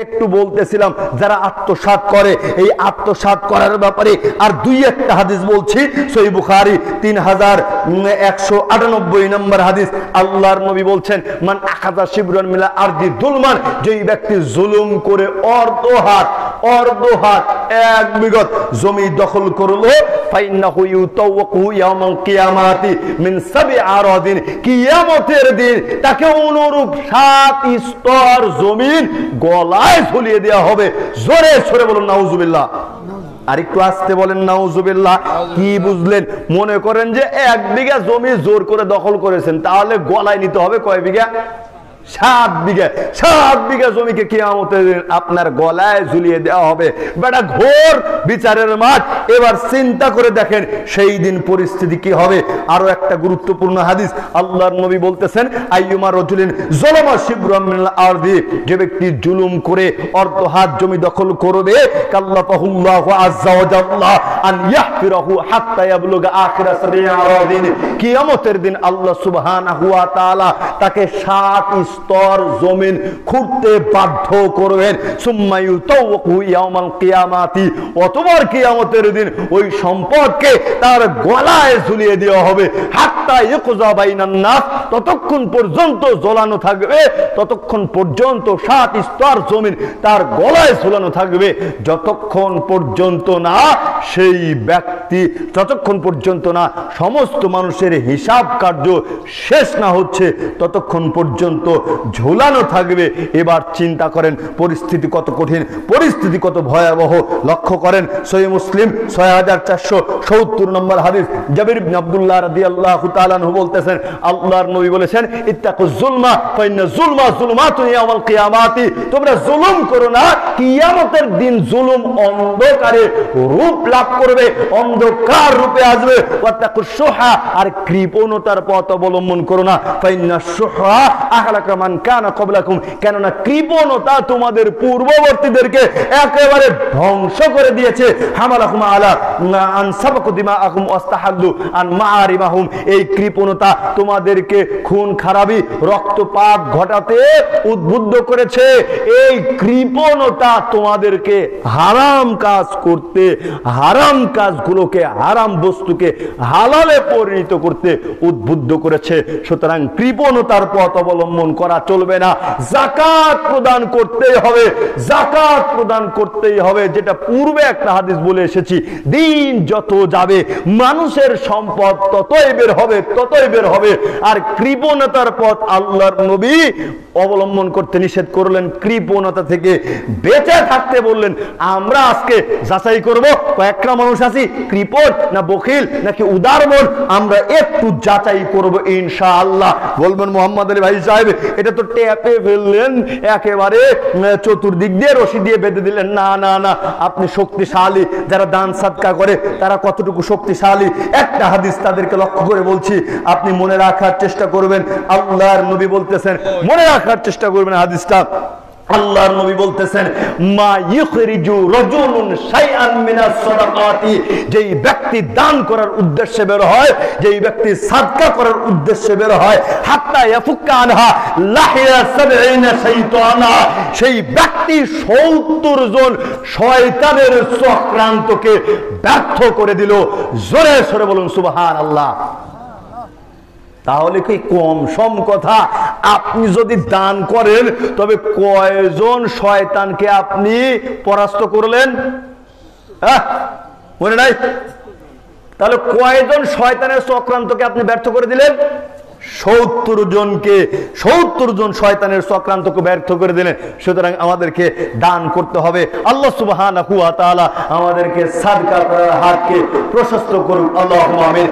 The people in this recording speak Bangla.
একটু বলতেছিলাম যারা আত্মসাৎ করে, এই আত্মসাৎ করার ব্যাপারে আর দুই একটা হাদিস বলছি। সহিহ বুখারী 3198 নম্বর হাদিস। আল্লাহর নবী বলছেন, মান আখাযা শিবরান মিনাল আরদি যুলমান, যেই ব্যক্তি জুলুম করে অর্ধ হাত এক বিঘত জমি দখল করলো, ফাইন্নাহু ইউতাওয়াকু ইয়াউমাল কিয়ামাতি মিন সাব'i আরাদিন, কিয়ামতের দিন তাকে অনুরূপ 7 স্তর জমিন গলায় ঝুলিয়ে দেওয়া হবে। জোরে সরে বলুন নাউজুবিল্লাহ। আর একটু আসতে বলেন নাউজুবিল্লাহ। কি বুঝলেন? মনে করেন যে 1 বিঘা জমি জোর করে দখল করেছেন, তাহলে গলায় নিতে হবে কয় বিঘা? 7 বিঘা। 7 বিঘা জমিকে কিয়ামতের দিন আপনার গলায় ঝুলিয়ে দেওয়া হবে। বেটা ঘোর বিচারের মাঠ। এবার চিন্তা করে দেখেন সেই দিন পরিস্থিতি কি হবে। আরো একটা গুরুত্বপূর্ণ হাদিস, আল্লাহর নবী বলতেছেন, আইয়ুমা রাজুলিন যালামা শিবরাম মিনাল আরদি, যে ব্যক্তি জুলুম করে অর্ধ হাত জমি দখল করবে, কাল্লাফাহুল্লাহু আযজা ওয়া জাল্লা আন ইয়াহফিরাহু হাত্তা ইয়াবলুগা আখিরা সাব'i আরাদিন, কিয়ামতের দিন আল্লাহ সুবহানাহু ওয়া তাআলা তাকে 7 স্তর জমিন খুঁড়তে বাধ্য করবেন। সুম্মা ইউতাওয়াকু ইয়াউমাল কিয়ামাতি, অতবার কিয়ামতের দিন ওই সম্পদকে তার গলায় ঝুলিয়ে দেওয়া হবে। হাত্তা ইউকযা বাইনান নাস, ততক্ষণ পর্যন্ত ঝোলানো থাকবে, ততক্ষণ পর্যন্ত 7 স্তর জমিন তার গলায় ঝুলানো থাকবে, যতক্ষণ পর্যন্ত না সেই ব্যক্তি, যতক্ষণ পর্যন্ত না সমস্ত মানুষের হিসাব কার্য শেষ না হচ্ছে, ততক্ষণ পর্যন্ত ঝোলানো থাকবে। এবার চিন্তা করেন পরিস্থিতি কত কঠিন, পরিস্থিতি কত ভয়াবহ। লক্ষ্য করেন সহিহ মুসলিম 6470 নম্বর হাদিস, জাবির ইবনে আব্দুল্লাহ রাদিয়াল্লাহু তাআলা আনহু বলতেছেন, আল্লাহর নবী বলেছেন, ইত্তাকুজ যুলমা ফাইন্না যুলমা যুলমাতুন ইয়াউমাল কিয়ামাতি, তোমরা জুলুম করো না, কিয়ামতের দিন জুলুম অন্ধকারে রূপ লাভ করবে, অন্ধকার রূপে আসবে। ওয়াত্তাকুশ শুহা, আর কৃপণতার পথ অবলম্বন করো না, ফাইন্না শুহা আহলাকা মান কানা ক্বাবলাকুম, কেননা কৃপণতা তোমাদের পূর্ববর্তীদেরকে একেবারে ধ্বংস করে দিয়েছে। হামালাকুম আলা আন সাবাকু দিমাআকুম ওয়াস্তাহাল্লু আন মাআরিমাহুম, এই কৃপণতা তোমাদেরকে খুন খারাপি রক্তপাত ঘটাতে উদ্বুদ্ধ করেছে। এই কৃপণতা তোমাদেরকে হারাম কাজ করতে, হারাম কাজগুলোকে, হারাম বস্তুকে হালালে পরিণত করতে উদ্বুদ্ধ করেছে। সুতরাং কৃপণতার পথ অবলম্বন করা চলবে না। যাকাত প্রদান করতেই হবে, যাকাত প্রদান করতেই হবে, যেটা পূর্বে একটা হাদিস বলে এসেছি, দিন যত যাবে মানুষের সম্পদ ততই বের হবে, ততই বের হবে। আর কৃপণতার পথ আল্লাহর নবী অবলম্বন করতে নিষেধ করলেন, কৃপণতা থেকে বেঁচে থাকতে বললেন। আমরা আজকে যাচাই করব কয়েকটা মানুষ আছি কৃপণ না বখিল নাকি উদারমন, আমরা একটু যাচাই করব ইনশাআল্লাহ। বলবেন মোহাম্মদ আলী ভাই সাহেব এটা তো টেপে ফেললেন, একেবারে চতুর্দিক দিয়ে রশি দিয়ে বেঁধে দিলেন। না না না, আপনি শক্তিশালী, যারা দান সাদকা করে তারা কতটুকু শক্তিশালী, একটা হাদিস তাদেরকে লক্ষ্য করে বলছি, আপনি মনে রাখার চেষ্টা করবেন। আল্লাহর নবী বলতেছেন, মনে রাখার চেষ্টা করবেন হাদিসটা। আল্লাহর নবী বলতেছেন, মা ইখরিজু রাজুলুন শাইআন মিনাস সাদাকাতি, যেই ব্যক্তি দান করার উদ্দেশ্যে বের হয়, যেই ব্যক্তি সাদকা করার উদ্দেশ্যে বের হয়, হাত্তা ইয়াফুক্কা আনহা লাহিয়া 70 শাইতানা, সেই ব্যক্তি 70 জন শয়তানের চক্রান্তকে ব্যর্থ করে দিল। জোরে সরে বলুন সুবহানাল্লাহ। তাহলে কি কম সম কথা? আপনি যদি দান করেন তবে কয়জন শয়তানকে আপনি পরাস্ত করলেন? মনে নাই? তাহলে কয়জন শয়তানের চক্রান্তকে আপনি ব্যর্থ করে দিলেন? 70 জনকে, 70 জন শয়তানের চক্রান্তকে ব্যর্থ করে দিলেন। সুতরাং আমাদেরকে দান করতে হবে। আল্লাহ সুবহানাহু ওয়া তাআলা আমাদেরকে সাদকা করার হাতকে প্রশস্ত করুন। আল্লাহুম্মা আমিন।